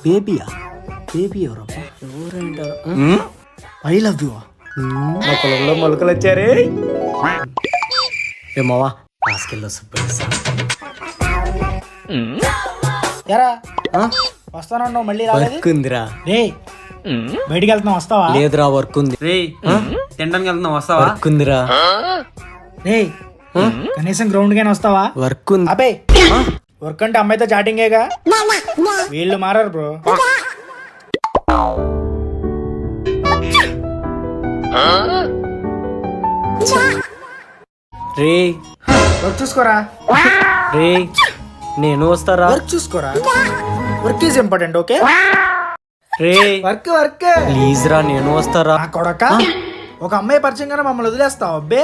బేబీయా? Baby ఎవరబ్బా? ఎవరంటారు? I love you. మా పొలంలో మొలకలు వచ్చారే. ఏమవా హాస్టల్లో సర్ప్రైజ్. ఎరా వస్తానన్నావు మళ్ళీ రాలేదు. వర్క్ ఉందిరా. రే బయటికి వెళ్తున్నావు వస్తావా? లేదురా వర్క్ ఉంది. రే తినడానికి వెళ్తున్నావు వస్తావా? వర్క్ ఉందిరా. రే కనీసం గ్రౌండ్ గానే వస్తావా? వర్క్ ఉంది. అబే వర్క్ అంటే అమ్మాయితో చాటింగేగా. వీళ్ళు మారారు బ్రో. రే వర్క్ చూసుకోరా. రే నేను వస్తారా? వర్క్ చూసుకోరా. Work is important. Okay ray work work. Please రా నేను వస్తారా? నా కొడక ఒక అమ్మాయి పరిచయంగానే మమ్మల్ని వదిలేస్తావు అబ్బే.